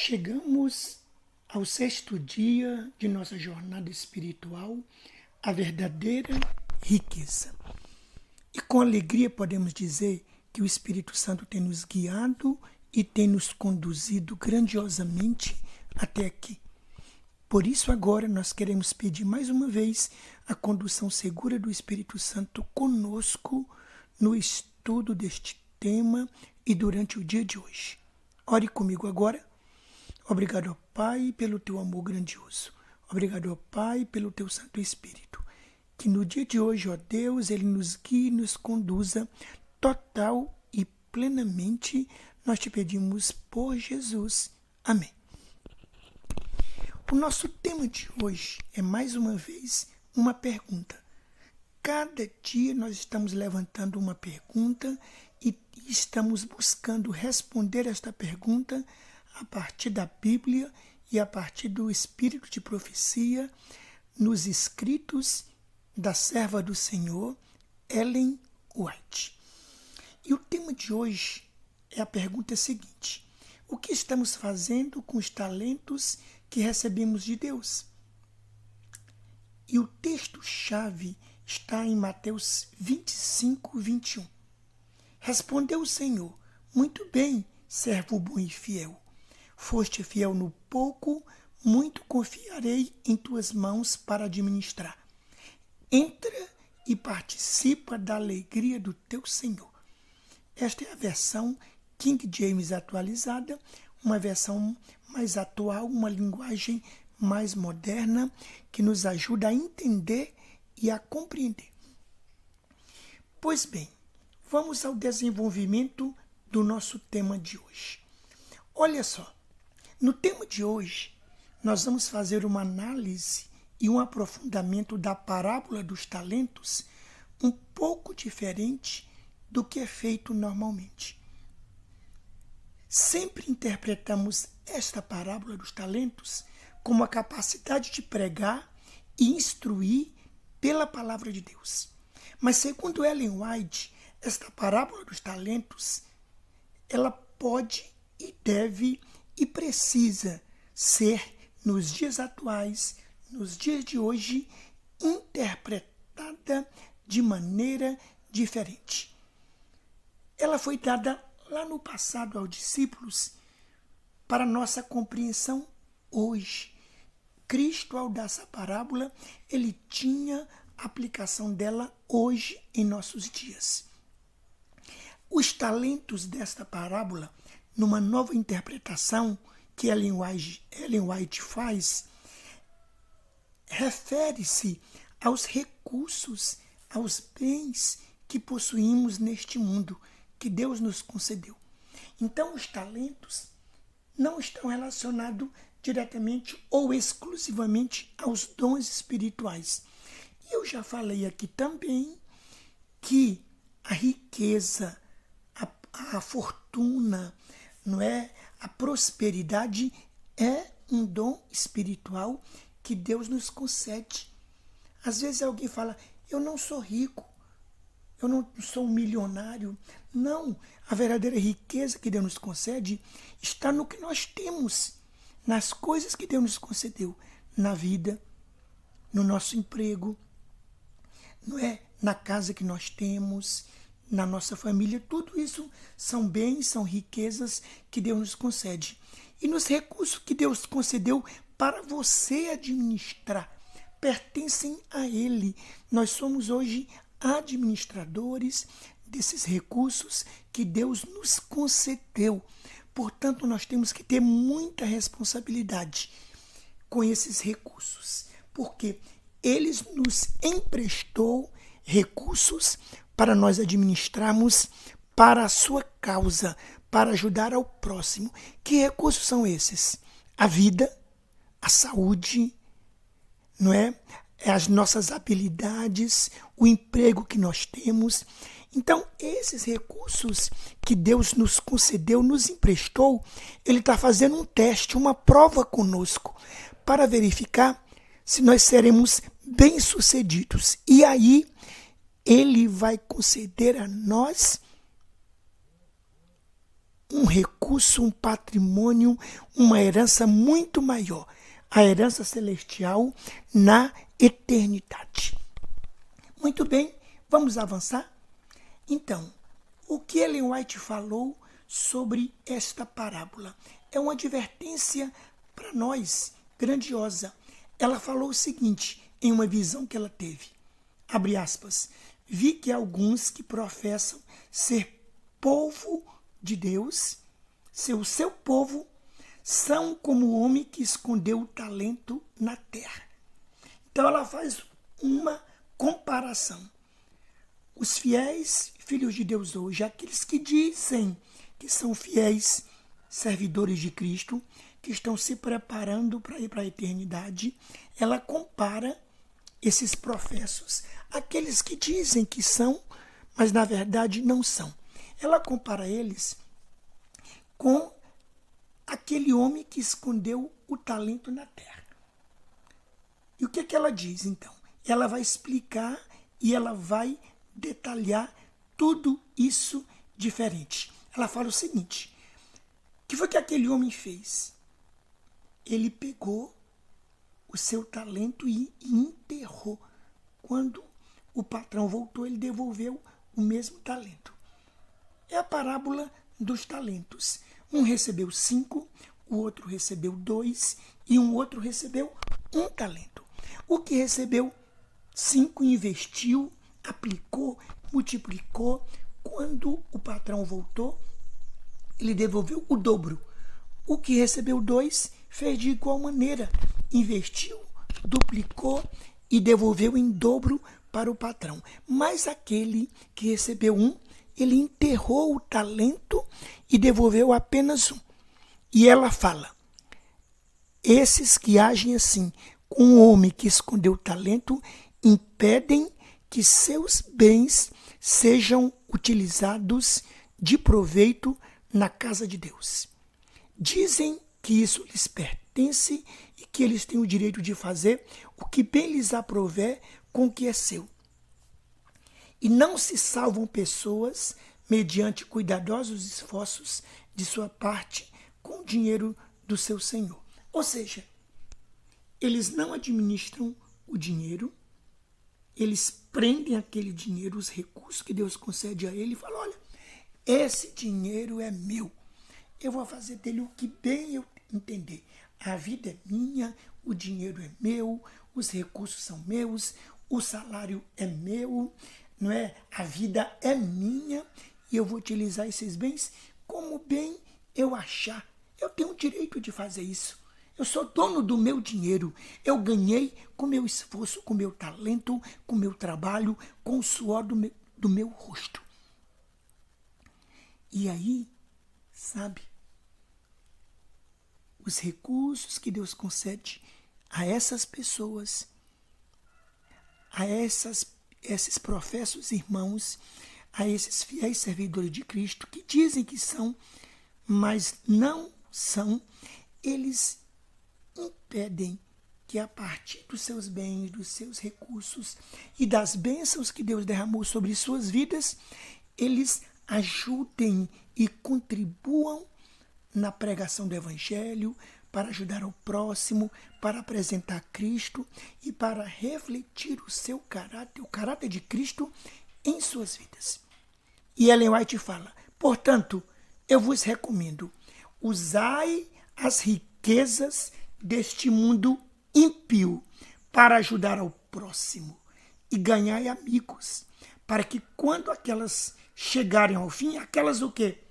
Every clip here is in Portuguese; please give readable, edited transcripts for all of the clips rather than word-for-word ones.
Chegamos ao sexto dia de nossa jornada espiritual, a verdadeira riqueza. E com alegria podemos dizer que o Espírito Santo tem nos guiado e tem nos conduzido grandiosamente até aqui. Por isso agora nós queremos pedir mais uma vez a condução segura do Espírito Santo conosco no estudo deste tema e durante o dia de hoje. Ore comigo agora. Obrigado, ó Pai, pelo teu amor grandioso. Obrigado, ó Pai, pelo teu Santo Espírito. Que no dia de hoje, ó Deus, ele nos guie e nos conduza total e plenamente. Nós te pedimos por Jesus. Amém. O nosso tema de hoje é mais uma vez uma pergunta. Cada dia nós estamos levantando uma pergunta e estamos buscando responder esta pergunta a partir da Bíblia e a partir do espírito de profecia nos escritos da serva do Senhor, Ellen White. E o tema de hoje é a pergunta seguinte: o que estamos fazendo com os talentos que recebemos de Deus? E o texto-chave está em Mateus 25, 21. Respondeu o Senhor: muito bem, servo bom e fiel. Foste fiel no pouco, muito confiarei em tuas mãos para administrar. Entra e participa da alegria do teu Senhor. Esta é a versão King James atualizada, uma versão mais atual, uma linguagem mais moderna que nos ajuda a entender e a compreender. Pois bem, vamos ao desenvolvimento do nosso tema de hoje. Olha só, no tema de hoje, nós vamos fazer uma análise e um aprofundamento da parábola dos talentos um pouco diferente do que é feito normalmente. Sempre interpretamos esta parábola dos talentos como a capacidade de pregar e instruir pela palavra de Deus. Mas segundo Ellen White, esta parábola dos talentos, ela pode e deve e precisa ser, nos dias atuais, nos dias de hoje, interpretada de maneira diferente. Ela foi dada lá no passado aos discípulos para nossa compreensão hoje. Cristo, ao dar essa parábola, ele tinha a aplicação dela hoje em nossos dias. Os talentos desta parábola, numa nova interpretação que Ellen White faz, refere-se aos recursos, aos bens que possuímos neste mundo, que Deus nos concedeu. Então, os talentos não estão relacionados diretamente ou exclusivamente aos dons espirituais. E eu já falei aqui também que a riqueza, a fortuna, não é? A prosperidade é um dom espiritual que Deus nos concede. Às vezes alguém fala: eu não sou rico, eu não sou um milionário. Não, a verdadeira riqueza que Deus nos concede está no que nós temos, nas coisas que Deus nos concedeu, na vida, no nosso emprego, não é? Na casa que nós temos, na nossa família. Tudo isso são bens, são riquezas que Deus nos concede. E nos recursos que Deus concedeu para você administrar, pertencem a Ele. Nós somos hoje administradores desses recursos que Deus nos concedeu. Portanto, nós temos que ter muita responsabilidade com esses recursos, porque Ele nos emprestou recursos para nós administrarmos para a sua causa, para ajudar ao próximo. Que recursos são esses? A vida, a saúde, não é? As nossas habilidades, o emprego que nós temos. Então, esses recursos que Deus nos concedeu, nos emprestou, Ele está fazendo um teste, uma prova conosco, para verificar se nós seremos bem-sucedidos. E aí, Ele vai conceder a nós um recurso, um patrimônio, uma herança muito maior, a herança celestial na eternidade. Muito bem, vamos avançar? Então, o que Ellen White falou sobre esta parábola? É uma advertência para nós, grandiosa. Ela falou o seguinte, em uma visão que ela teve, abre aspas, vi que alguns que professam ser povo de Deus, ser o seu povo, são como o homem que escondeu o talento na terra. Então ela faz uma comparação. Os fiéis filhos de Deus hoje, aqueles que dizem que são fiéis servidores de Cristo, que estão se preparando para ir para a eternidade, ela compara esses professos, aqueles que dizem que são, mas na verdade não são. Ela compara eles com aquele homem que escondeu o talento na terra. E o que ela diz, então? Ela vai explicar e ela vai detalhar tudo isso diferente. Ela fala o seguinte, o que foi que aquele homem fez? Ele pegou o seu talento e enterrou. Quando o patrão voltou, ele devolveu o mesmo talento. É a parábola dos talentos. Um recebeu 5, o outro recebeu 2 e um outro recebeu 1 talento. O que recebeu 5 investiu, aplicou, multiplicou. Quando o patrão voltou, ele devolveu o dobro. O que recebeu 2 fez de igual maneira, investiu, duplicou e devolveu em dobro para o patrão. Mas aquele que recebeu 1, ele enterrou o talento e devolveu apenas 1. E ela fala, esses que agem assim, com o homem que escondeu o talento, impedem que seus bens sejam utilizados de proveito na casa de Deus. Dizem que isso lhes pertence e que eles têm o direito de fazer o que bem lhes aprouver com o que é seu. E não se salvam pessoas mediante cuidadosos esforços de sua parte com o dinheiro do seu senhor. Ou seja, eles não administram o dinheiro, eles prendem aquele dinheiro, os recursos que Deus concede a ele e falam, olha, esse dinheiro é meu. Eu vou fazer dele o que bem eu entender. A vida é minha, o dinheiro é meu, os recursos são meus, o salário é meu, não é? A vida é minha e eu vou utilizar esses bens como bem eu achar. Eu tenho o direito de fazer isso. Eu sou dono do meu dinheiro. Eu ganhei com meu esforço, com meu talento, com meu trabalho, com o suor do meu rosto. E aí, sabe, os recursos que Deus concede a essas pessoas, a esses professos irmãos, a esses fiéis servidores de Cristo, que dizem que são, mas não são, eles impedem que a partir dos seus bens, dos seus recursos e das bênçãos que Deus derramou sobre suas vidas, eles ajudem e contribuam na pregação do Evangelho, para ajudar o próximo, para apresentar Cristo e para refletir o seu caráter, o caráter de Cristo em suas vidas. E Ellen White fala, portanto, eu vos recomendo, usai as riquezas deste mundo ímpio para ajudar ao próximo e ganhai amigos, para que quando aquelas chegarem ao fim, aquelas o quê?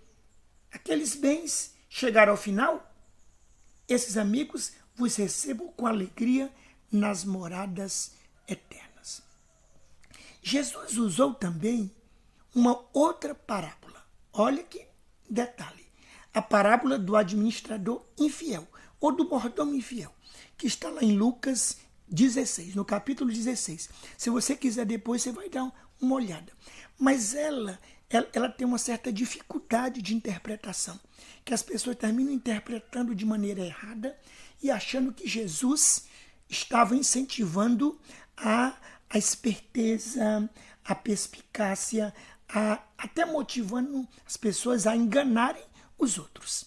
Aqueles bens chegarem ao final, esses amigos vos recebam com alegria nas moradas eternas. Jesus usou também uma outra parábola. Olha que detalhe. A parábola do administrador infiel, ou do mordomo infiel, que está lá em Lucas 16, no capítulo 16. Se você quiser depois, você vai dar uma olhada. Mas ela tem uma certa dificuldade de interpretação, que as pessoas terminam interpretando de maneira errada e achando que Jesus estava incentivando a esperteza, a perspicácia, até motivando as pessoas a enganarem os outros.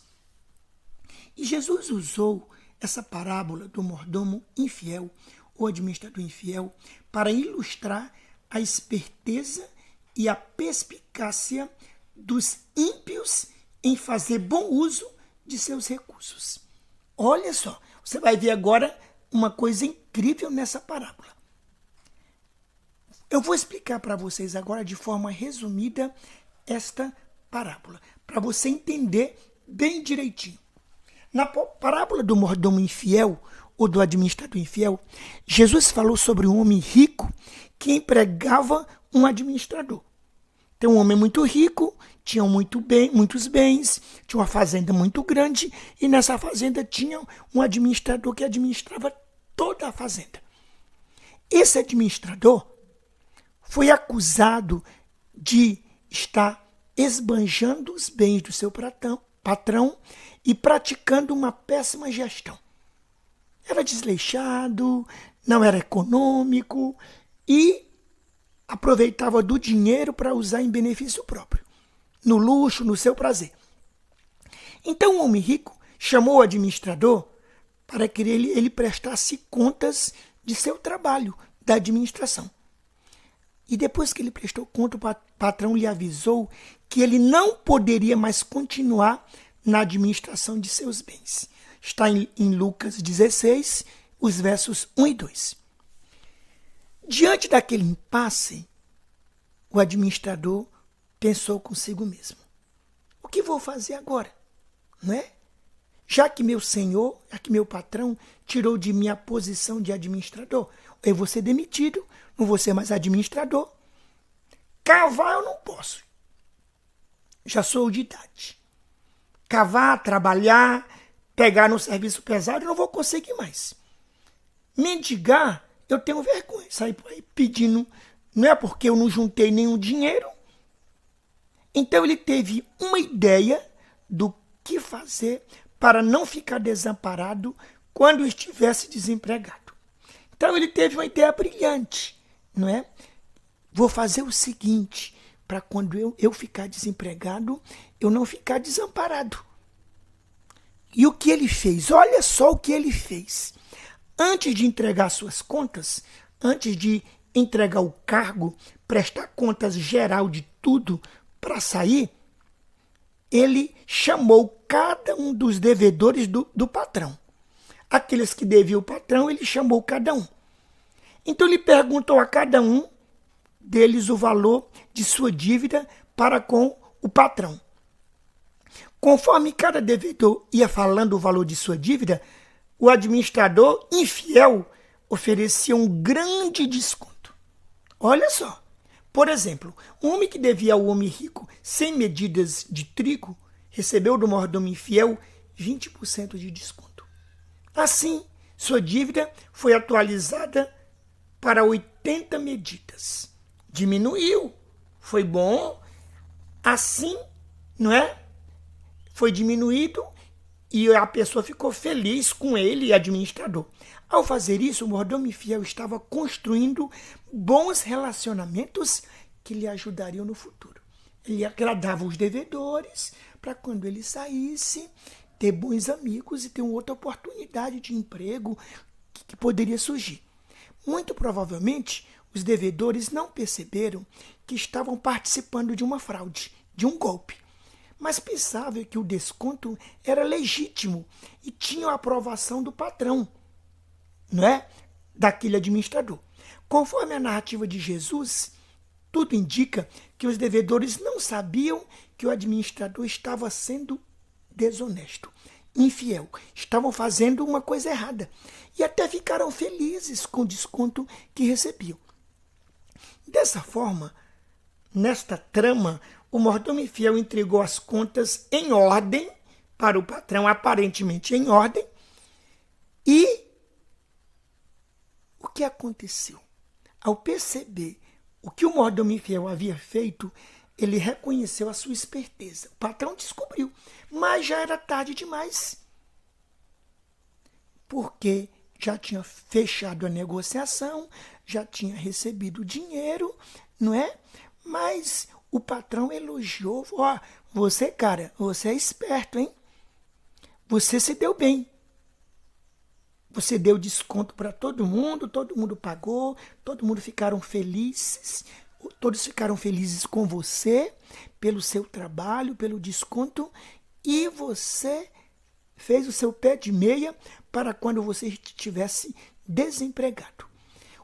E Jesus usou essa parábola do mordomo infiel, ou administrador infiel, para ilustrar a esperteza e a perspicácia dos ímpios em fazer bom uso de seus recursos. Olha só, você vai ver agora uma coisa incrível nessa parábola. Eu vou explicar para vocês agora de forma resumida esta parábola, para você entender bem direitinho. Na parábola do mordomo infiel, ou do administrador infiel, Jesus falou sobre um homem rico que empregava um administrador. Então, um homem muito rico, tinha muitos bens, tinha uma fazenda muito grande, e nessa fazenda tinha um administrador que administrava toda a fazenda. Esse administrador foi acusado de estar esbanjando os bens do seu patrão e praticando uma péssima gestão. Era desleixado, não era econômico e aproveitava do dinheiro para usar em benefício próprio, no luxo, no seu prazer. Então o homem rico chamou o administrador para que ele prestasse contas de seu trabalho, da administração. E depois que ele prestou conta, o patrão lhe avisou que ele não poderia mais continuar na administração de seus bens. Está em Lucas 16, os versos 1 e 2. Diante daquele impasse, o administrador pensou consigo mesmo: o que vou fazer agora? Não é? Já que meu senhor, já que meu patrão tirou de mim a posição de administrador, eu vou ser demitido, não vou ser mais administrador. Cavar eu não posso. Já sou de idade. Cavar, trabalhar, pegar no serviço pesado, eu não vou conseguir mais. Mendigar, eu tenho vergonha. Sair por aí pedindo, não é porque eu não juntei nenhum dinheiro. Então ele teve uma ideia do que fazer para não ficar desamparado quando estivesse desempregado. Então ele teve uma ideia brilhante, não é? Vou fazer o seguinte, para quando eu ficar desempregado, eu não ficar desamparado. E o que ele fez? Olha só o que ele fez. Antes de entregar suas contas, antes de entregar o cargo, prestar contas geral de tudo para sair, ele chamou cada um dos devedores do patrão. Aqueles que deviam o patrão, ele chamou cada um. Então ele perguntou a cada um deles o valor de sua dívida para com o patrão. Conforme cada devedor ia falando o valor de sua dívida, o administrador infiel oferecia um grande desconto. Olha só. Por exemplo, um homem que devia ao homem rico 100 medidas de trigo recebeu do mordomo infiel 20% de desconto. Assim, sua dívida foi atualizada para 80 medidas. Diminuiu. Foi bom. Assim, não é? Foi diminuído e a pessoa ficou feliz com ele, administrador. Ao fazer isso, o mordomo infiel estava construindo bons relacionamentos que lhe ajudariam no futuro. Ele agradava os devedores para quando ele saísse, ter bons amigos e ter uma outra oportunidade de emprego que poderia surgir. Muito provavelmente, os devedores não perceberam que estavam participando de uma fraude, de um golpe, mas pensavam que o desconto era legítimo e tinha a aprovação do patrão, não é? Daquele administrador. Conforme a narrativa de Jesus, tudo indica que os devedores não sabiam que o administrador estava sendo desonesto, infiel, estavam fazendo uma coisa errada e até ficaram felizes com o desconto que recebiam. Dessa forma, nesta trama, o mordomo infiel entregou as contas em ordem para o patrão, aparentemente em ordem, e o que aconteceu? Ao perceber o que o mordomo infiel havia feito, ele reconheceu a sua esperteza. O patrão descobriu, mas já era tarde demais. Porque já tinha fechado a negociação, já tinha recebido o dinheiro, não é? Mas O patrão elogiou, ó, você, cara, você é esperto, hein? Você se deu bem. Você deu desconto para todo mundo pagou, todo mundo ficaram felizes, todos ficaram felizes com você, pelo seu trabalho, pelo desconto, e você fez o seu pé de meia para quando você estivesse desempregado.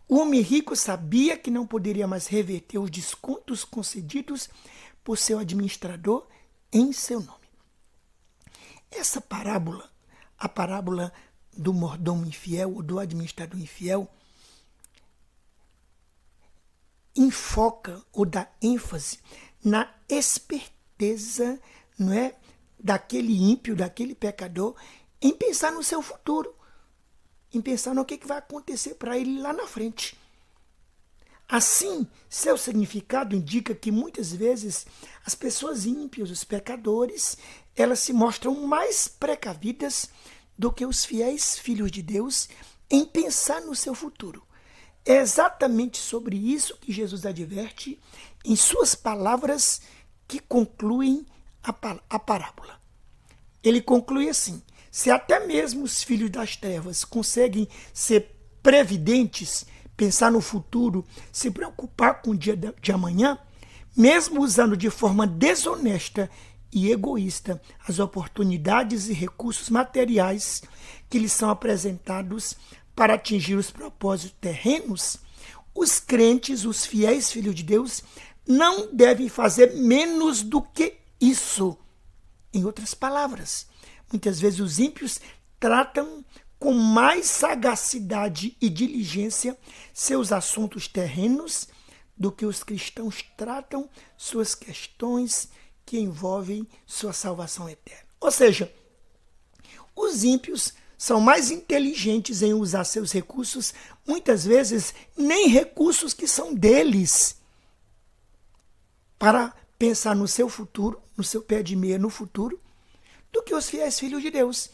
O homem rico sabia que não poderia mais reverter os descontos concedidos por seu administrador em seu nome. Essa parábola, a parábola do mordomo infiel ou do administrador infiel, enfoca ou dá ênfase na esperteza, não é, daquele ímpio, daquele pecador, em pensar no seu futuro, em pensar no que vai acontecer para ele lá na frente. Assim, seu significado indica que muitas vezes as pessoas ímpias, os pecadores, elas se mostram mais precavidas do que os fiéis filhos de Deus em pensar no seu futuro. É exatamente sobre isso que Jesus adverte em suas palavras que concluem a parábola. Ele conclui assim: se até mesmo os filhos das trevas conseguem ser previdentes, pensar no futuro, se preocupar com o dia de amanhã, mesmo usando de forma desonesta e egoísta as oportunidades e recursos materiais que lhes são apresentados para atingir os propósitos terrenos, os crentes, os fiéis filhos de Deus, não devem fazer menos do que isso. Em outras palavras, muitas vezes os ímpios tratam com mais sagacidade e diligência seus assuntos terrenos do que os cristãos tratam suas questões que envolvem sua salvação eterna. Ou seja, os ímpios são mais inteligentes em usar seus recursos, muitas vezes nem recursos que são deles, para pensar no seu futuro, no seu pé de meia no futuro, do que os fiéis filhos de Deus,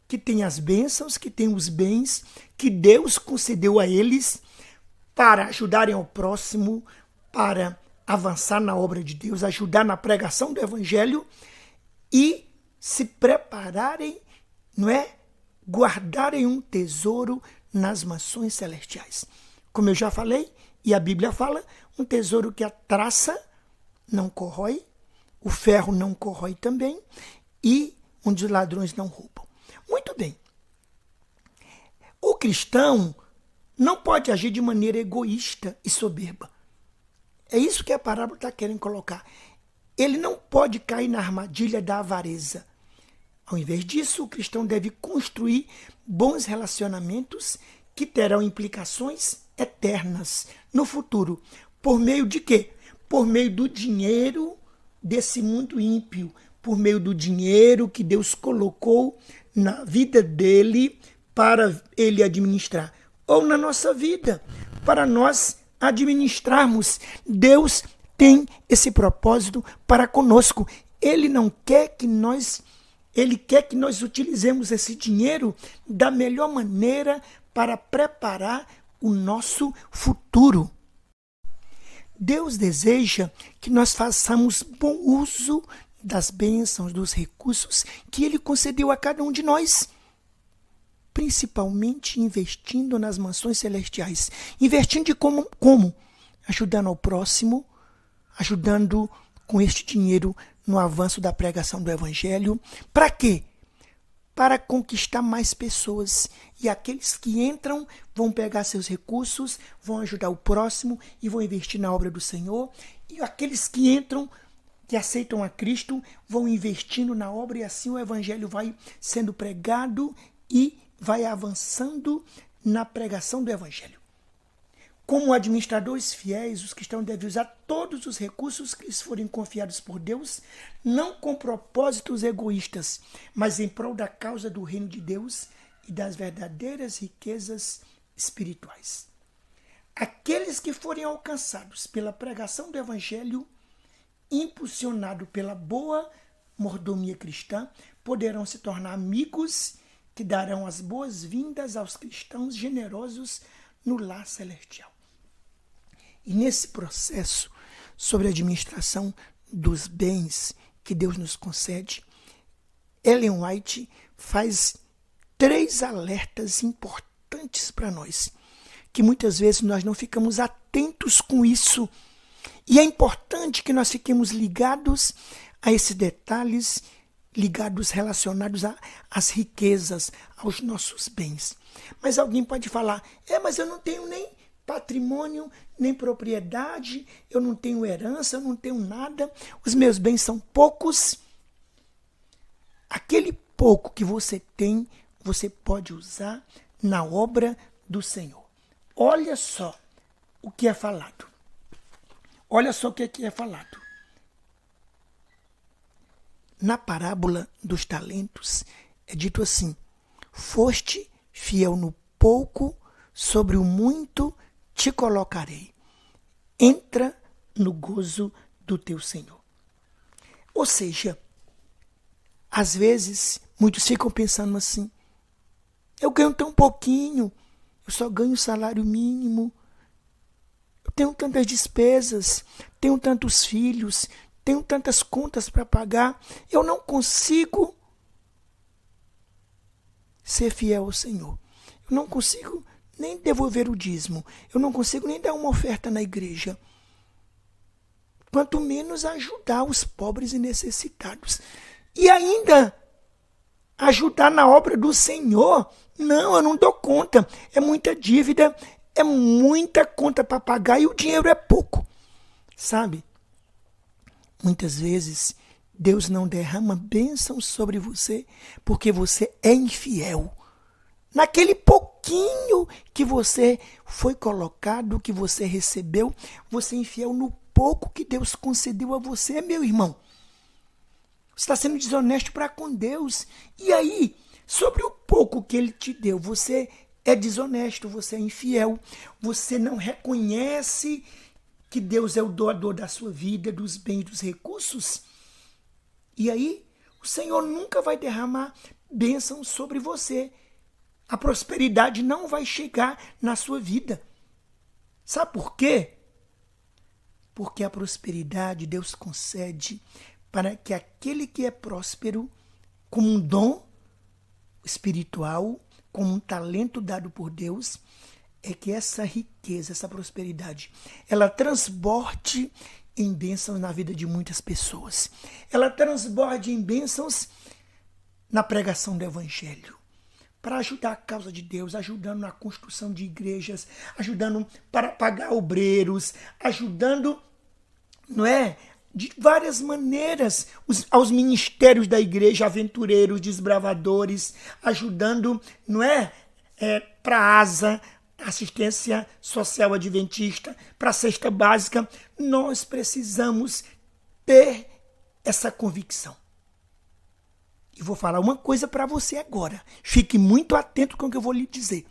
que têm as bênçãos, que têm os bens que Deus concedeu a eles para ajudarem ao próximo, para avançar na obra de Deus, ajudar na pregação do Evangelho e se prepararem, não é? Guardarem um tesouro nas mansões celestiais. Como eu já falei, e a Bíblia fala, um tesouro que a traça não corrói, o ferro não corrói também, e onde os ladrões não roubam. Muito bem. O cristão não pode agir de maneira egoísta e soberba. É isso que a parábola está querendo colocar. Ele não pode cair na armadilha da avareza. Ao invés disso, o cristão deve construir bons relacionamentos que terão implicações eternas no futuro. Por meio de quê? Por meio do dinheiro desse mundo ímpio, por meio do dinheiro que Deus colocou na vida dele para ele administrar, ou na nossa vida, para nós administrarmos. Deus tem esse propósito para conosco. Ele quer que nós utilizemos esse dinheiro da melhor maneira para preparar o nosso futuro. Deus deseja que nós façamos bom uso das bênçãos, dos recursos que Ele concedeu a cada um de nós, principalmente investindo nas mansões celestiais. Investindo de como? Ajudando ao próximo, ajudando com este dinheiro no avanço da pregação do Evangelho. Para quê? Para conquistar mais pessoas. E aqueles que entram vão pegar seus recursos, vão ajudar o próximo e vão investir na obra do Senhor. E aqueles que entram, que aceitam a Cristo, vão investindo na obra e assim o Evangelho vai sendo pregado e vai avançando na pregação do Evangelho. Como administradores fiéis, os cristãos devem usar todos os recursos que lhes forem confiados por Deus, não com propósitos egoístas, mas em prol da causa do reino de Deus e das verdadeiras riquezas espirituais. Aqueles que forem alcançados pela pregação do Evangelho, impulsionado pela boa mordomia cristã, poderão se tornar amigos que darão as boas-vindas aos cristãos generosos no lar celestial. E nesse processo sobre a administração dos bens que Deus nos concede, Ellen White faz 3 alertas importantes para nós, que muitas vezes nós não ficamos atentos com isso. E é importante que nós fiquemos ligados a esses detalhes, ligados, relacionados às riquezas, aos nossos bens. Mas alguém pode falar, mas eu não tenho nem patrimônio, nem propriedade, eu não tenho herança, eu não tenho nada, os meus bens são poucos. Aquele pouco que você tem, você pode usar na obra do Senhor. Olha só o que é falado. Olha só o que aqui é falado. Na parábola dos talentos, é dito assim: foste fiel no pouco, sobre o muito te colocarei. Entra no gozo do teu Senhor. Ou seja, às vezes, muitos ficam pensando assim: eu ganho tão pouquinho, eu só ganho salário mínimo, eu tenho tantas despesas, tenho tantos filhos, tenho tantas contas para pagar, eu não consigo ser fiel ao Senhor. Eu não consigo nem devolver o dízimo, eu não consigo nem dar uma oferta na igreja, quanto menos ajudar os pobres e necessitados. E ainda ajudar na obra do Senhor, não, eu não dou conta, é muita dívida, é muita conta para pagar e o dinheiro é pouco, sabe? Muitas vezes Deus não derrama bênção sobre você porque você é infiel. Naquele pouquinho que você foi colocado, que você recebeu, você é infiel no pouco que Deus concedeu a você, meu irmão. Você está sendo desonesto para com Deus. E aí, sobre o pouco que Ele te deu, você é desonesto, você é infiel, você não reconhece que Deus é o doador da sua vida, dos bens, dos recursos. E aí, o Senhor nunca vai derramar bênção sobre você. A prosperidade não vai chegar na sua vida. Sabe por quê? Porque a prosperidade Deus concede para que aquele que é próspero, como um dom espiritual, como um talento dado por Deus, é que essa riqueza, essa prosperidade, ela transborde em bênçãos na vida de muitas pessoas. Ela transborde em bênçãos na pregação do Evangelho, para ajudar a causa de Deus, ajudando na construção de igrejas, ajudando para pagar obreiros, ajudando, não é? De várias maneiras, aos ministérios da igreja, aventureiros, desbravadores, ajudando, não é? Para a ASA, Assistência Social Adventista, para a Cesta Básica. Nós precisamos ter essa convicção. E vou falar uma coisa para você agora. Fique muito atento com o que eu vou lhe dizer.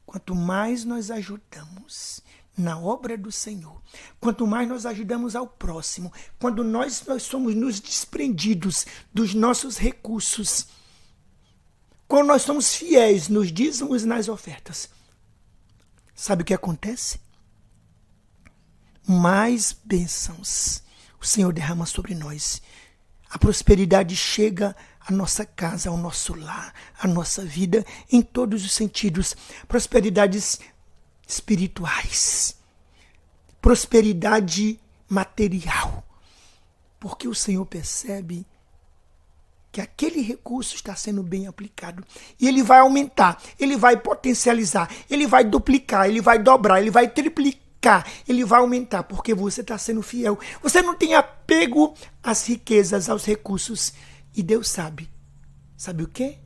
Quanto mais nós ajudamos na obra do Senhor, quanto mais nós ajudamos ao próximo, quando nós somos nos desprendidos dos nossos recursos, quando nós somos fiéis nos dízimos e nas ofertas, sabe o que acontece? Mais bênçãos o Senhor derrama sobre nós. A prosperidade chega à nossa casa, ao nosso lar, à nossa vida, em todos os sentidos. Prosperidades espirituais, prosperidade material. Porque o Senhor percebe que aquele recurso está sendo bem aplicado. E Ele vai aumentar, Ele vai potencializar, Ele vai duplicar, Ele vai dobrar, Ele vai triplicar. Ele vai aumentar, porque você está sendo fiel. Você não tem apego às riquezas, aos recursos. E Deus sabe. Sabe o quê?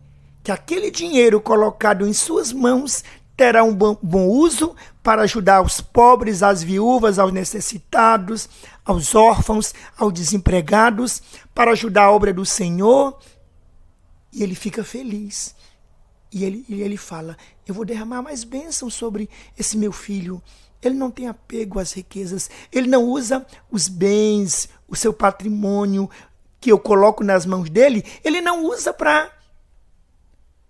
Que aquele dinheiro colocado em suas mãos terá um bom uso para ajudar os pobres, as viúvas, aos necessitados, aos órfãos, aos desempregados, para ajudar a obra do Senhor. E ele fica feliz. E ele fala, eu vou derramar mais bênçãos sobre esse meu filho. Ele não tem apego às riquezas. Ele não usa os bens, o seu patrimônio que eu coloco nas mãos dele. Ele não usa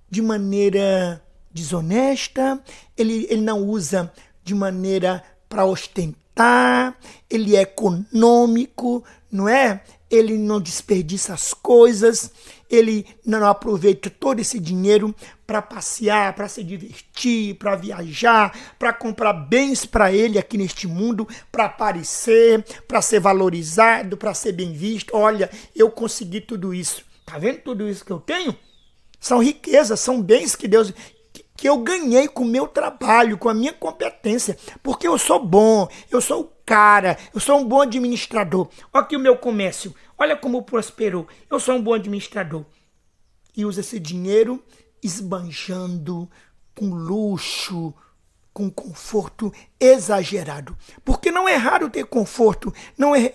de maneira desonesta. Ele não usa de maneira para ostentar. gastar, ele é econômico, não é? Ele não desperdiça as coisas, ele não aproveita todo esse dinheiro para passear, para se divertir, para viajar, para comprar bens para ele aqui neste mundo, para aparecer, para ser valorizado, para ser bem visto. Olha, eu consegui tudo isso. Tá vendo tudo isso que eu tenho? São riquezas, são bens que Deus... que eu ganhei com o meu trabalho, com a minha competência, porque eu sou bom, eu sou o cara, eu sou um bom administrador. Olha aqui o meu comércio, olha como prosperou. Eu sou um bom administrador. E usa esse dinheiro esbanjando com luxo, com conforto exagerado. Porque não é errado ter conforto, não é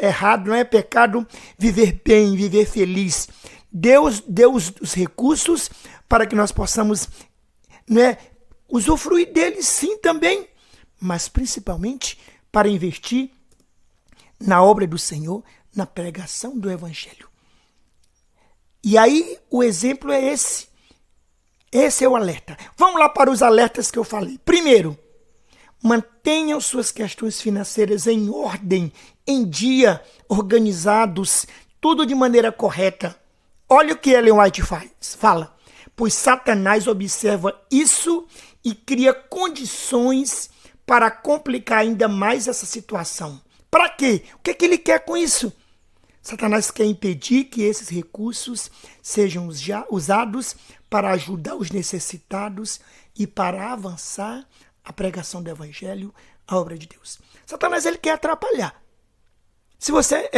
errado, não é pecado viver bem, viver feliz. Deus deu os recursos para que nós possamos, né, usufruir deles sim também, mas principalmente para investir na obra do Senhor, na pregação do Evangelho. E aí o exemplo é esse. Esse é o alerta. Vamos lá para os alertas que eu falei. Primeiro, mantenham suas questões financeiras em ordem, em dia, organizados, tudo de maneira correta. Olha o que Ellen White fala. Pois Satanás observa isso e cria condições para complicar ainda mais essa situação. Para quê? O que ele quer com isso? Satanás quer impedir que esses recursos sejam usados para ajudar os necessitados e para avançar a pregação do Evangelho, a obra de Deus. Satanás ele quer atrapalhar. Se você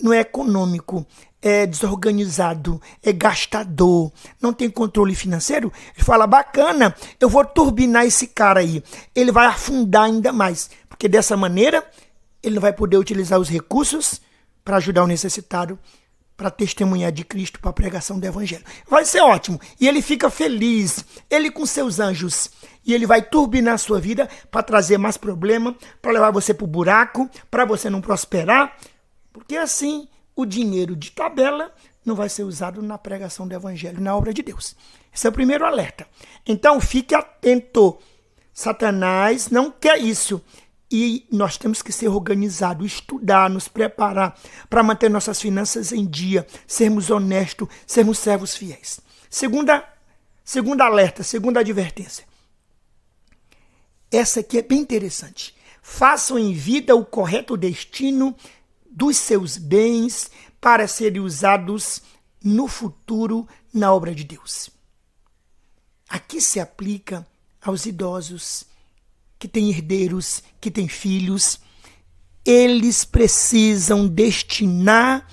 não é econômico, é desorganizado, é gastador, não tem controle financeiro, ele fala, bacana, eu vou turbinar esse cara aí. Ele vai afundar ainda mais, porque dessa maneira ele não vai poder utilizar os recursos para ajudar o necessitado, para testemunhar de Cristo, para a pregação do Evangelho. Vai ser ótimo. E ele fica feliz, ele com seus anjos. E ele vai turbinar a sua vida para trazer mais problema, para levar você para o buraco, para você não prosperar. Porque assim, o dinheiro de tabela não vai ser usado na pregação do Evangelho, na obra de Deus. Esse é o primeiro alerta. Então, fique atento. Satanás não quer isso. E nós temos que ser organizados, estudar, nos preparar para manter nossas finanças em dia, sermos honestos, sermos servos fiéis. Segunda alerta, segunda advertência. Essa aqui é bem interessante. Façam em vida o correto destino dos seus bens para serem usados no futuro na obra de Deus. Aqui se aplica aos idosos, que têm herdeiros, que têm filhos. Eles precisam destinar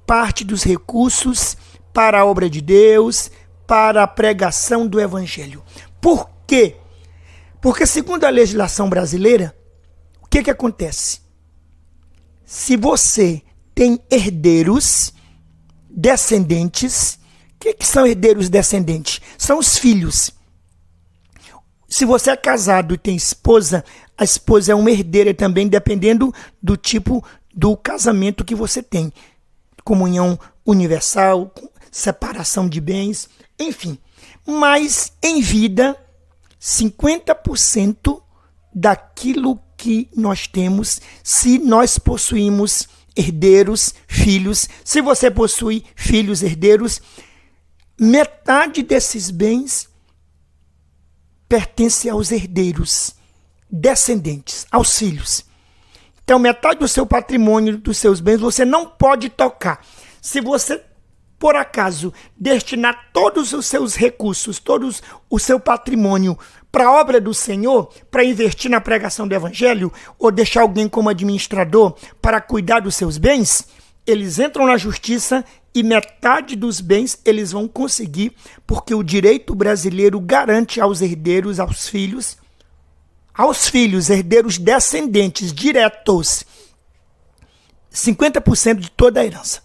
parte dos recursos para a obra de Deus, para a pregação do Evangelho. Por quê? Porque, segundo a legislação brasileira, o que acontece? Se você tem herdeiros, descendentes, o que são herdeiros descendentes? São os filhos. Se você é casado e tem esposa, a esposa é uma herdeira também, dependendo do tipo do casamento que você tem. Comunhão universal, separação de bens, enfim. Mas, em vida, 50% daquilo que nós temos, se nós possuímos herdeiros, filhos, se você possui filhos, herdeiros, metade desses bens pertence aos herdeiros, descendentes, aos filhos. Então, metade do seu patrimônio, dos seus bens, você não pode tocar. Se você, por acaso, destinar todos os seus recursos, todo o seu patrimônio para a obra do Senhor, para investir na pregação do Evangelho, ou deixar alguém como administrador para cuidar dos seus bens, eles entram na justiça e metade dos bens eles vão conseguir, porque o direito brasileiro garante aos herdeiros, aos filhos, herdeiros descendentes diretos, 50% de toda a herança.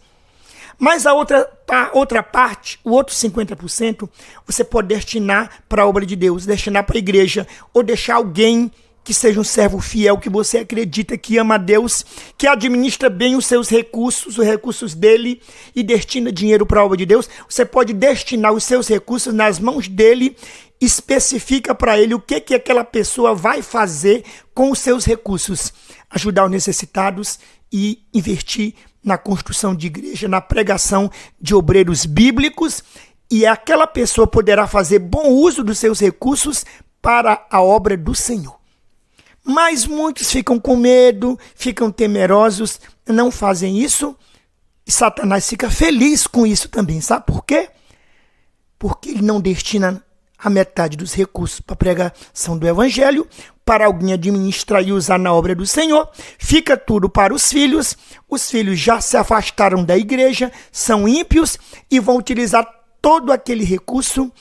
Mas a outra parte, o outro 50%, você pode destinar para a obra de Deus, destinar para a igreja, ou deixar alguém que seja um servo fiel, que você acredita que ama a Deus, que administra bem os seus recursos, os recursos dele, e destina dinheiro para a obra de Deus. Você pode destinar os seus recursos nas mãos dele, especifica para ele o que aquela pessoa vai fazer com os seus recursos. ajudar os necessitados e investir na construção de igreja, na pregação de obreiros bíblicos, e aquela pessoa poderá fazer bom uso dos seus recursos para a obra do Senhor. Mas muitos ficam com medo, ficam temerosos, não fazem isso, e Satanás fica feliz com isso também. Sabe por quê? Porque ele não destina a metade dos recursos para a pregação do evangelho, para alguém administrar e usar na obra do Senhor, fica tudo para os filhos já se afastaram da igreja, são ímpios e vão utilizar todo aquele recurso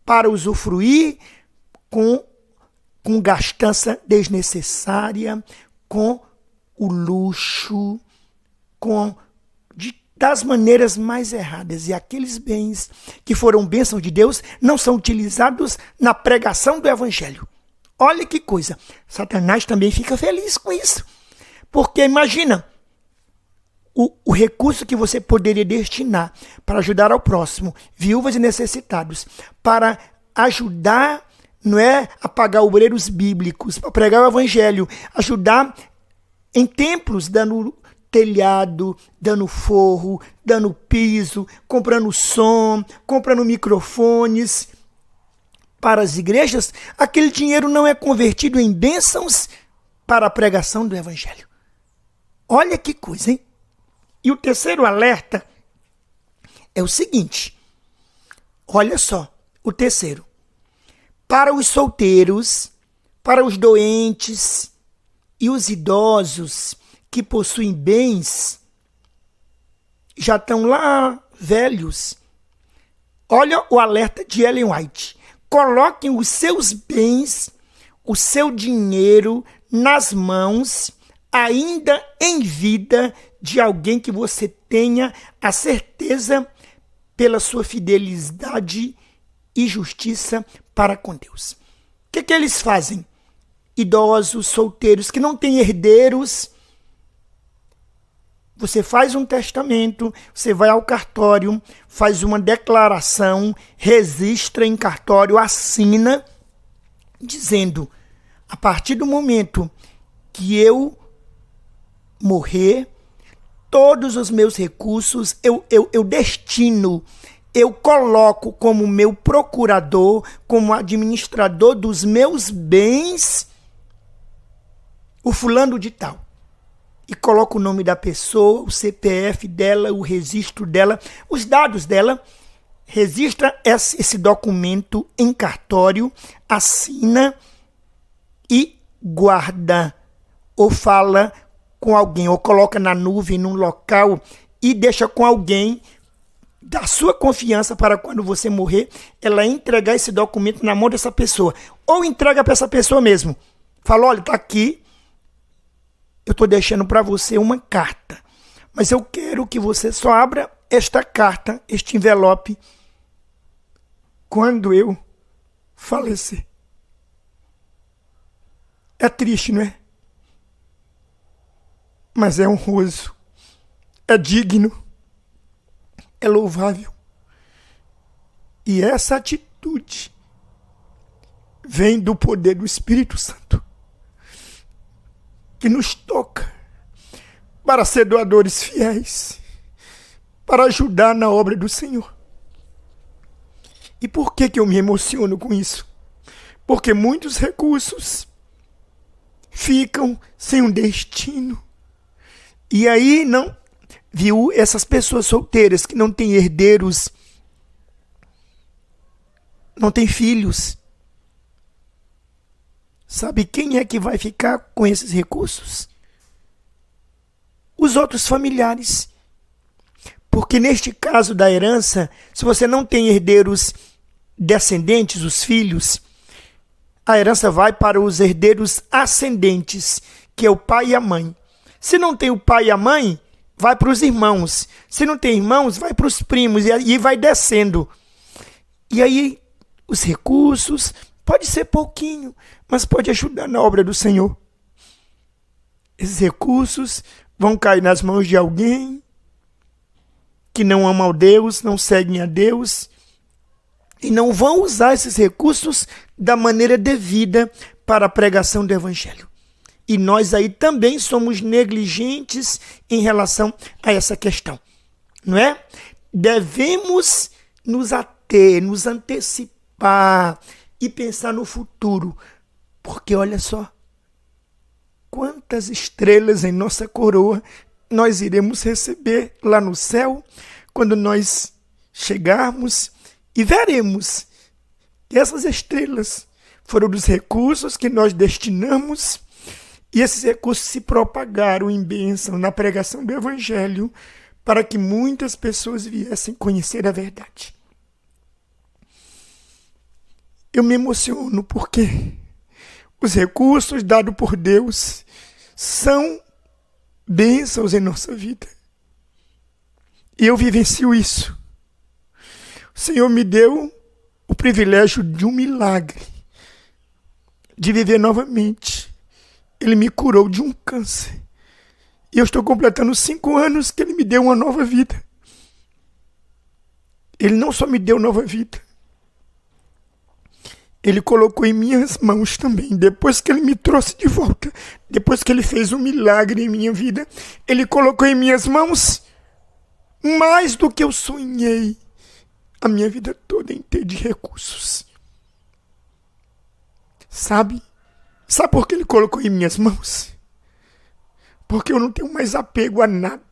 para usufruir com gastança desnecessária, com o luxo, das maneiras mais erradas. E aqueles bens que foram bênçãos de Deus não são utilizados na pregação do evangelho. Olha que coisa. Satanás também fica feliz com isso. Porque imagina, o recurso que você poderia destinar para ajudar ao próximo, viúvas e necessitados, para ajudar, não é, a pagar obreiros bíblicos, para pregar o evangelho, ajudar em templos, dando telhado, dando forro, dando piso, comprando som, comprando microfones para as igrejas, aquele dinheiro não é convertido em bênçãos para a pregação do evangelho. Olha que coisa, hein? E o terceiro alerta é o seguinte, olha só, o terceiro. Para os solteiros, para os doentes e os idosos que possuem bens, já estão lá velhos. Olha o alerta de Ellen White. Coloquem os seus bens, o seu dinheiro nas mãos, ainda em vida, de alguém que você tenha a certeza pela sua fidelidade e justiça para com Deus. O que eles fazem? Idosos, solteiros, que não têm herdeiros. Você faz um testamento, você vai ao cartório, faz uma declaração, registra em cartório, assina, dizendo, a partir do momento que eu morrer, todos os meus recursos eu destino, eu coloco como meu procurador, como administrador dos meus bens, o fulano de tal. E coloca o nome da pessoa, o CPF dela, o registro dela, os dados dela, registra esse documento em cartório, assina e guarda, ou fala com alguém, ou coloca na nuvem, num local, e deixa com alguém da sua confiança para quando você morrer, ela entregar esse documento na mão dessa pessoa. Ou entrega para essa pessoa mesmo. Fala, olha, está aqui, eu estou deixando para você uma carta, mas eu quero que você só abra esta carta, este envelope, quando eu falecer. É triste, não é? Mas é honroso, é digno, é louvável. E essa atitude vem do poder do Espírito Santo, que nos toca para ser doadores fiéis, para ajudar na obra do Senhor. E por que eu me emociono com isso? Porque muitos recursos ficam sem um destino. E aí não viu essas pessoas solteiras que não têm herdeiros, não têm filhos. Sabe quem é que vai ficar com esses recursos? Os outros familiares. Porque neste caso da herança, se você não tem herdeiros descendentes, os filhos, a herança vai para os herdeiros ascendentes, que é o pai e a mãe. Se não tem o pai e a mãe, vai para os irmãos. Se não tem irmãos, vai para os primos, e aí vai descendo. E aí os recursos, pode ser pouquinho, mas pode ajudar na obra do Senhor. Esses recursos vão cair nas mãos de alguém que não ama a Deus, não seguem a Deus, e não vão usar esses recursos da maneira devida para a pregação do Evangelho. E nós aí também somos negligentes em relação a essa questão, não é? Devemos nos ater, nos antecipar e pensar no futuro, porque olha só, quantas estrelas em nossa coroa nós iremos receber lá no céu, quando nós chegarmos e veremos que essas estrelas foram dos recursos que nós destinamos, e esses recursos se propagaram em bênção na pregação do Evangelho, para que muitas pessoas viessem conhecer a verdade. Eu me emociono porque os recursos dados por Deus são bênçãos em nossa vida. E eu vivencio isso. O Senhor me deu o privilégio de um milagre, de viver novamente. Ele me curou de um câncer. E eu estou completando 5 anos que Ele me deu uma nova vida. Ele não só me deu nova vida, Ele colocou em minhas mãos também, depois que Ele me trouxe de volta, depois que Ele fez um milagre em minha vida, Ele colocou em minhas mãos mais do que eu sonhei a minha vida toda em ter de recursos. Sabe? Sabe por que Ele colocou em minhas mãos? Porque eu não tenho mais apego a nada.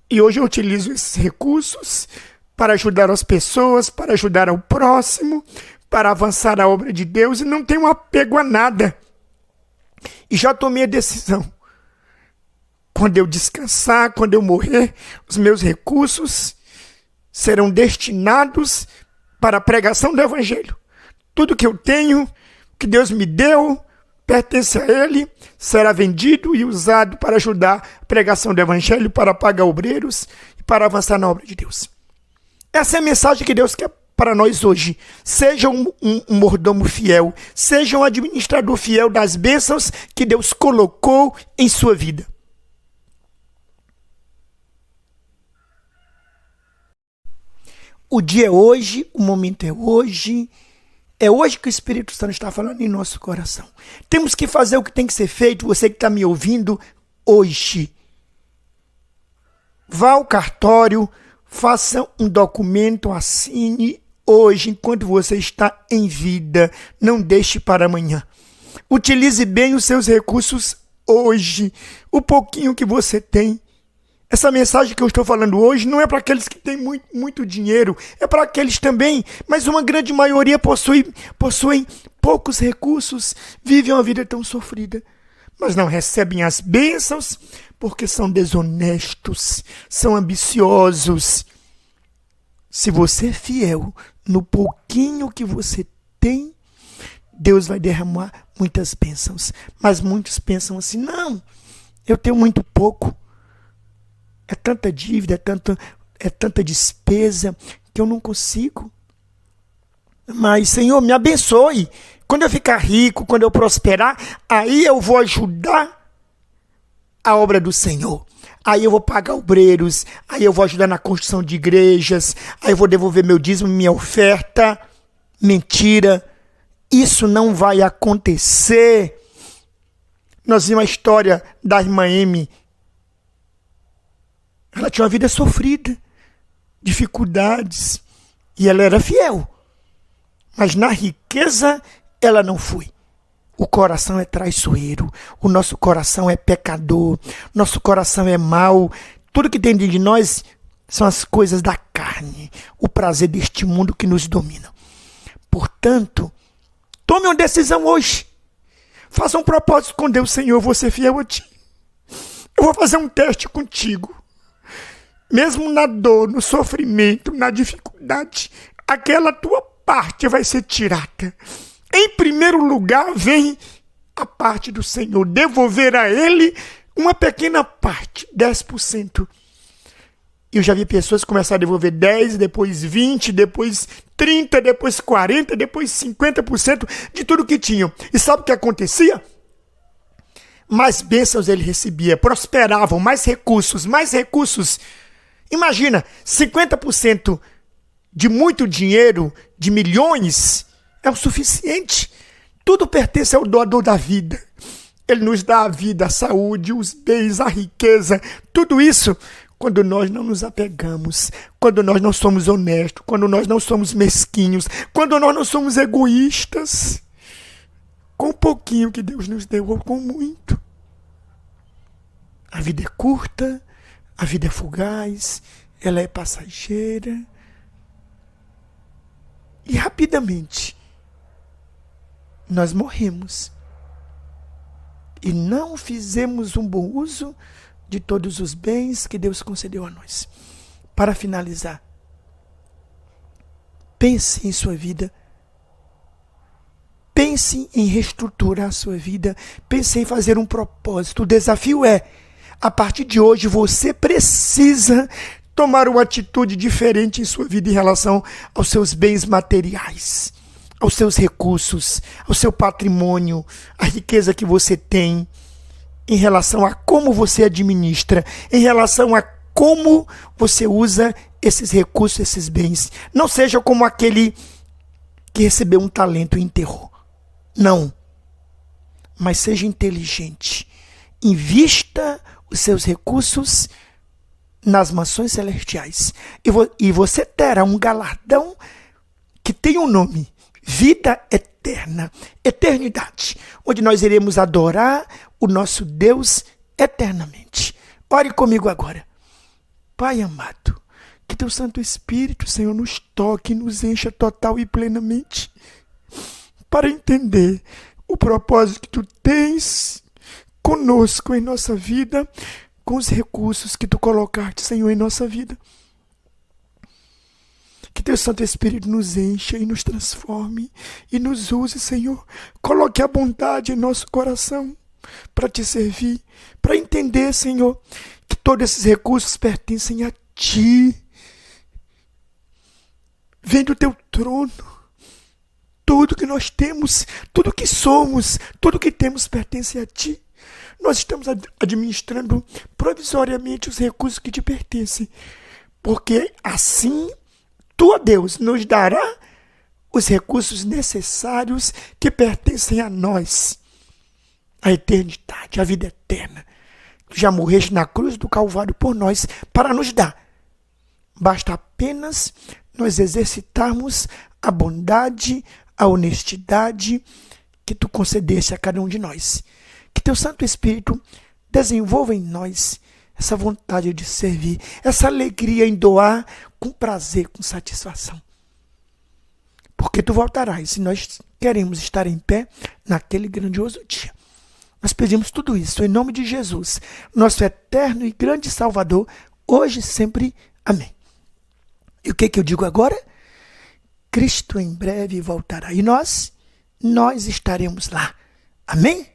E hoje eu utilizo esses recursos para ajudar as pessoas, para ajudar ao próximo, para avançar a obra de Deus, e não tenho apego a nada. E já tomei a decisão. Quando eu descansar, quando eu morrer, os meus recursos serão destinados para a pregação do Evangelho. Tudo que eu tenho, que Deus me deu, pertence a Ele, será vendido e usado para ajudar a pregação do Evangelho, para pagar obreiros e para avançar na obra de Deus. Essa é a mensagem que Deus quer para nós hoje. Seja um mordomo fiel, seja um administrador fiel das bênçãos que Deus colocou em sua vida. O dia é hoje, o momento é hoje. É hoje que o Espírito Santo está falando em nosso coração. Temos que fazer o que tem que ser feito, você que está me ouvindo, hoje. Vá ao cartório, faça um documento, assine hoje, enquanto você está em vida. Não deixe para amanhã. Utilize bem os seus recursos hoje. O pouquinho que você tem. Essa mensagem que eu estou falando hoje não é para aqueles que têm muito dinheiro, é para aqueles também, mas uma grande maioria possuem poucos recursos, vivem uma vida tão sofrida, mas não recebem as bênçãos porque são desonestos, são ambiciosos. Se você é fiel no pouquinho que você tem, Deus vai derramar muitas bênçãos, mas muitos pensam assim, não, eu tenho muito pouco. É tanta dívida, é tanta despesa que eu não consigo. Mas, Senhor, me abençoe. Quando eu ficar rico, quando eu prosperar, aí eu vou ajudar a obra do Senhor. Aí eu vou pagar obreiros, aí eu vou ajudar na construção de igrejas, aí eu vou devolver meu dízimo, minha oferta. Mentira. Isso não vai acontecer. Nós vimos a história da irmã Amy. Ela tinha uma vida sofrida, dificuldades, e ela era fiel. Mas na riqueza, ela não foi. O coração é traiçoeiro, o nosso coração é pecador, nosso coração é mau. Tudo que tem dentro de nós são as coisas da carne, o prazer deste mundo que nos domina. Portanto, tome uma decisão hoje. Faça um propósito com Deus, Senhor, eu vou ser fiel a Ti. Eu vou fazer um teste contigo. Mesmo na dor, no sofrimento, na dificuldade, aquela tua parte vai ser tirada. Em primeiro lugar, vem a parte do Senhor. Devolver a Ele uma pequena parte, 10%. Eu já vi pessoas começar a devolver 10%, depois 20%, depois 30%, depois 40%, depois 50% de tudo que tinham. E sabe o que acontecia? Mais bênçãos ele recebia, prosperavam, mais recursos, mais recursos. Imagina, 50% de muito dinheiro, de milhões, é o suficiente. Tudo pertence ao doador da vida. Ele nos dá a vida, a saúde, os bens, a riqueza, tudo isso quando nós não nos apegamos, quando nós não somos honestos, quando nós não somos mesquinhos, quando nós não somos egoístas, com um pouquinho que Deus nos deu ou com muito. A vida é curta, a vida é fugaz, ela é passageira. E rapidamente nós morremos. E não fizemos um bom uso de todos os bens que Deus concedeu a nós. Para finalizar, pense em sua vida. Pense em reestruturar a sua vida. Pense em fazer um propósito. O desafio é, a partir de hoje, você precisa tomar uma atitude diferente em sua vida em relação aos seus bens materiais, aos seus recursos, ao seu patrimônio, à riqueza que você tem, em relação a como você administra, em relação a como você usa esses recursos, esses bens. Não seja como aquele que recebeu um talento e enterrou. Não. Mas seja inteligente. Invista os seus recursos nas mansões celestiais. E você terá um galardão que tem um nome: vida eterna, eternidade, onde nós iremos adorar o nosso Deus eternamente. Ore comigo agora. Pai amado, que teu Santo Espírito, Senhor, nos toque e nos encha total e plenamente para entender o propósito que tu tens conosco em nossa vida, com os recursos que tu colocaste, Senhor, em nossa vida. Que teu Santo Espírito nos encha e nos transforme e nos use, Senhor. Coloque a bondade em nosso coração para te servir, para entender, Senhor, que todos esses recursos pertencem a ti. Vem do teu trono. Tudo que nós temos, tudo que somos, tudo que temos pertence a ti. Nós estamos administrando provisoriamente os recursos que te pertencem, porque assim tu, ó Deus, nos dará os recursos necessários que pertencem a nós, a eternidade, a vida eterna. Já morreste na cruz do Calvário por nós para nos dar. Basta apenas nós exercitarmos a bondade, a honestidade que tu concedeste a cada um de nós. Que teu Santo Espírito desenvolva em nós essa vontade de servir, essa alegria em doar com prazer, com satisfação. Porque tu voltarás e nós queremos estar em pé naquele grandioso dia. Nós pedimos tudo isso em nome de Jesus, nosso eterno e grande Salvador, hoje e sempre. Amém. E o que eu digo agora? Cristo em breve voltará e nós estaremos lá. Amém?